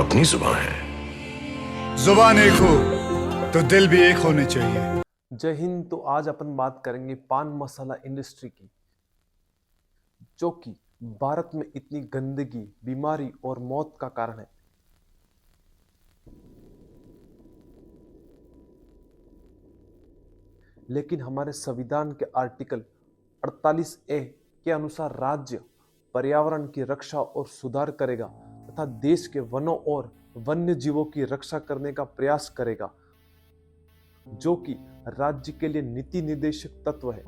अपनी जुबान है। जुबान एक हो तो दिल भी एक होने चाहिए। जय हिंद। तो आज अपन बात करेंगे पान मसाला इंडस्ट्री की, जो कि भारत में इतनी गंदगी, बीमारी और मौत का कारण है। लेकिन हमारे संविधान के आर्टिकल 48A के अनुसार राज्य पर्यावरण की रक्षा और सुधार करेगा तथा देश के वनों और वन्य जीवों की रक्षा करने का प्रयास करेगा, जो कि राज्य के लिए नीति निर्देशक तत्व है।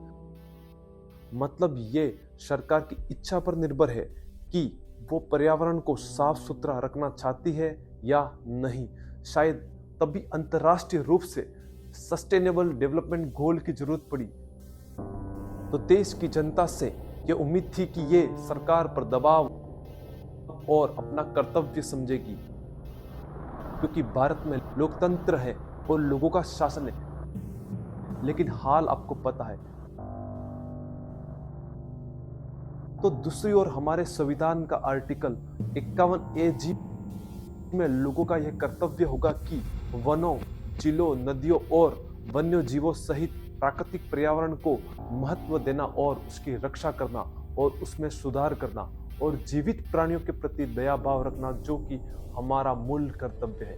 मतलब ये सरकार की इच्छा पर निर्भर है कि वो पर्यावरण को साफ सुथरा रखना चाहती है या नहीं। शायद तभी अंतर्राष्ट्रीय रूप से सस्टेनेबल डेवलपमेंट गोल की जरूरत पड़ी। तो देश की जनता से ये उम्मीद थी कि ये सरकार पर दबाव और अपना कर्तव्य समझेगी, क्योंकि भारत में लोकतंत्र है और लोगों का शासन है। लेकिन हाल आपको पता है। तो दूसरी ओर हमारे संविधान का आर्टिकल 51A में लोगों का यह कर्तव्य होगा कि वनों, झीलों, नदियों और वन्य जीवों सहित प्राकृतिक पर्यावरण को महत्व देना और उसकी रक्षा करना और उसमें सुधार करना और जीवित प्राणियों के प्रति दया भाव रखना, जो कि हमारा मूल कर्तव्य है।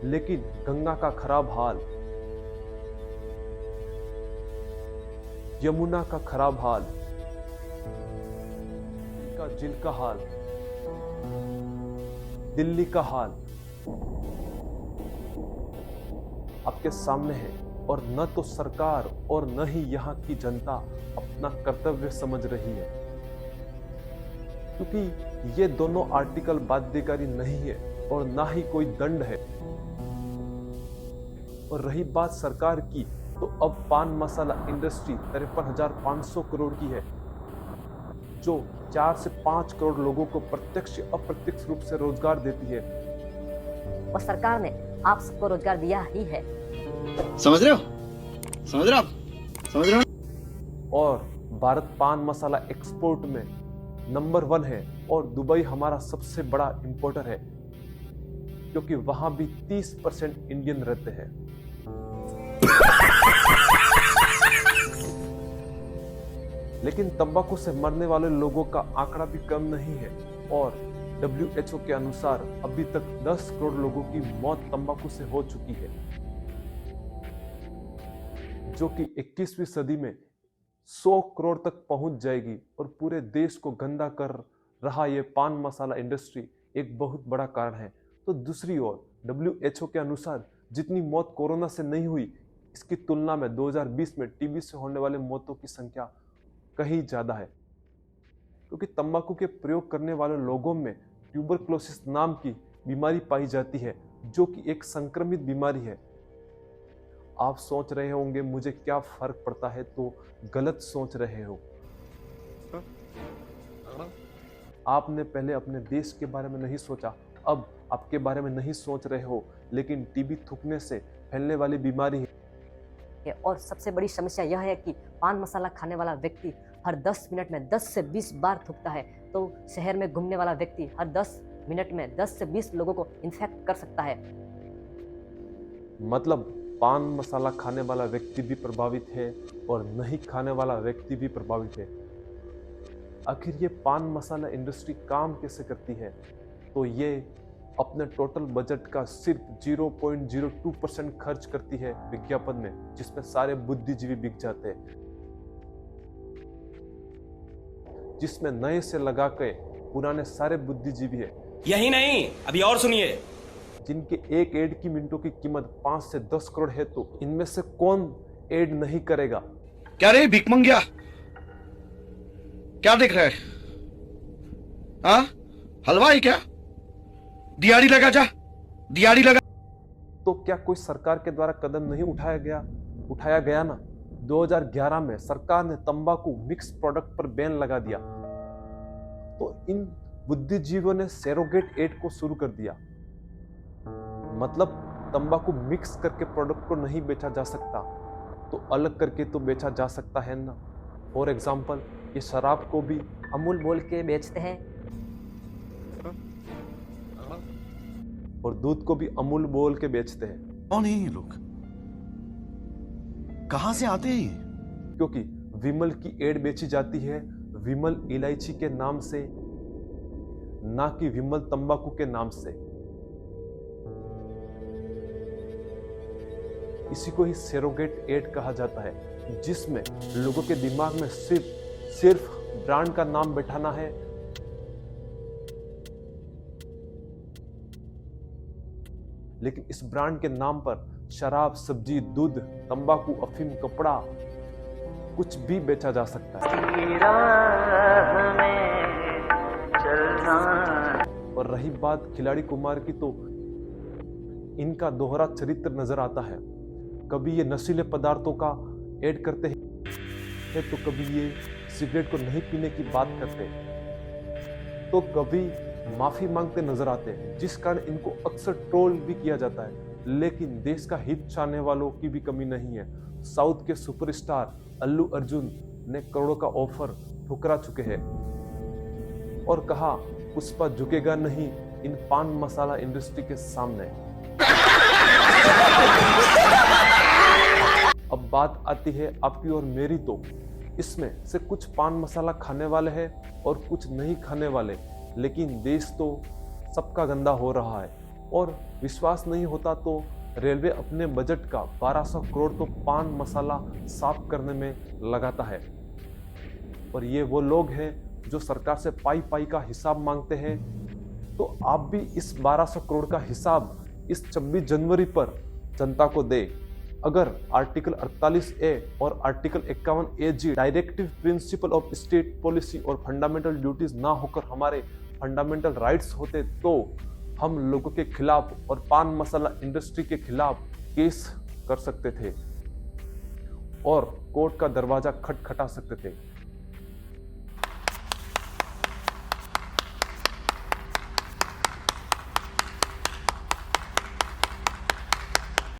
लेकिन गंगा का खराब हाल, यमुना का खराब हाल, झील का हाल, दिल्ली का हाल आपके सामने है, और न तो सरकार और न ही यहाँ की जनता अपना कर्तव्य समझ रही है, क्योंकि ये दोनों आर्टिकल बाध्यकारी नहीं है और ना ही कोई दंड है। और रही बात सरकार की, तो अब पान मसाला इंडस्ट्री 53,500 करोड़ की है, जो 4 से 5 करोड़ लोगों को प्रत्यक्ष अप्रत्यक्ष रूप से रोजगार देती है। और सरकार ने आप सबको रोजगार दिया ही है। समझ रहे हो? और भारत पान मसाला एक्सपोर्ट में नंबर 1 है और दुबई हमारा सबसे बड़ा इंपोर्टर है, क्योंकि वहां भी 30% इंडियन रहते हैं। लेकिन तंबाकू से मरने वाले लोगों का आंकड़ा भी कम नहीं है, और WHO के अनुसार अभी तक 10 करोड़ लोगों की मौत तंबाकू से हो चुकी है, जो कि 21वीं सदी में 100 करोड़ तक पहुंच जाएगी। और पूरे देश को गंदा कर रहा ये पान मसाला इंडस्ट्री एक बहुत बड़ा कारण है। तो दूसरी ओर WHO के अनुसार जितनी मौत कोरोना से नहीं हुई, इसकी तुलना में 2020 में टीबी से होने वाले मौतों की संख्या कहीं ज्यादा है, क्योंकि तंबाकू के प्रयोग करने वाले लोगों में ट्यूबरक्लोसिस नाम की बीमारी पाई जाती है, जो कि एक संक्रमित बीमारी है। आप सोच रहे होंगे मुझे क्या फर्क पड़ता है, तो गलत सोच रहे हो। आपने पहले अपने देश के बारे में नहीं सोचा, अब आपके बारे में नहीं सोच रहे हो, लेकिन टीबी थूकने से फैलने वाली बीमारी है। और सबसे बड़ी समस्या यह है कि पान मसाला खाने वाला व्यक्ति हर 10 मिनट में 10 से 20 बार थूकता है। तो शहर में घूमने वाला व्यक्ति हर 10 मिनट में 10 से 20 लोगों को इन्फेक्ट कर सकता है। मतलब पान मसाला खाने वाला व्यक्ति भी प्रभावित है और नहीं खाने वाला व्यक्ति भी प्रभावित है। आखिर ये पान मसाला इंडस्ट्री काम कैसे करती है? तो ये अपने टोटल बजट का सिर्फ 0.02% खर्च करती है विज्ञापन में, जिसमें सारे बुद्धिजीवी बिक जाते हैं, जिसमें नए से लगा के पुराने सारे बुद्धिजीवी है। यही नहीं, अभी और सुनिए। जिनके एक एड की मिनटों की कीमत 5 से 10 करोड़ है, तो इनमें से कौन एड नहीं करेगा? क्या रे भिख मंगिया, क्या देख रहा है? हाँ, हलवाई क्या? दिहाड़ी लगा जा, दिहाड़ी लगा। तो क्या कोई सरकार के द्वारा कदम नहीं उठाया गया ना? 2011 में सरकार ने तंबाकू मिक्स प्रोडक्ट पर बैन लगा दिया, तो इन बुद्धिजीवियों ने सरोगेट एड को शुरू कर दिया। मतलब तंबाकू मिक्स करके प्रोडक्ट को नहीं बेचा जा सकता, तो अलग करके तो बेचा जा सकता है ना। फॉर एग्जाम्पल, ये शराब को भी अमूल बोल के बेचते हैं। और दूध को भी अमूल बोल के बेचते हैं। कौन है ये लोग? कहां से आते हैं ये? क्योंकि विमल की एड बेची जाती है विमल इलायची के नाम से, ना कि विमल तंबाकू के नाम से। इसी को ही सरोगेट एड कहा जाता है, जिसमें लोगों के दिमाग में सिर्फ ब्रांड का नाम बैठाना है। लेकिन इस ब्रांड के नाम पर शराब, सब्जी, दूध, तंबाकू, अफीम, कपड़ा कुछ भी बेचा जा सकता है। और रही बात खिलाड़ी कुमार की, तो इनका दोहरा चरित्र नजर आता है। कभी ये नशीले पदार्थों का ऐड करते हैं तो कभी ये सिगरेट को नहीं पीने की बात करते हैं, तो कभी माफी मांगते नजर आते हैं, जिस कारण इनको अक्सर ट्रोल भी किया जाता है। लेकिन देश का हित चाहने वालों की भी कमी नहीं है। साउथ के सुपरस्टार अल्लू अर्जुन ने करोड़ों का ऑफर ठुकरा चुके हैं और कहा पुष्पा झुकेगा नहीं इन पान मसाला इंडस्ट्री के सामने। अब बात आती है आपकी और मेरी, तो इसमें से कुछ पान मसाला खाने वाले हैं और कुछ नहीं खाने वाले, लेकिन देश तो सबका गंदा हो रहा है। और विश्वास नहीं होता तो रेलवे अपने बजट का 1200 करोड़ तो पान मसाला साफ करने में लगाता है। और ये वो लोग हैं जो सरकार से पाई पाई का हिसाब मांगते हैं। तो आप भी इस 1200 करोड़ का हिसाब इस 26 जनवरी पर जनता को दे। अगर आर्टिकल 48A और article 51AG directive principle of state policy और फंडामेंटल ड्यूटीज ना होकर हमारे फंडामेंटल राइट्स होते, तो हम लोगों के खिलाफ और पान मसाला इंडस्ट्री के खिलाफ केस कर सकते थे और कोर्ट का दरवाजा खटखटा सकते थे।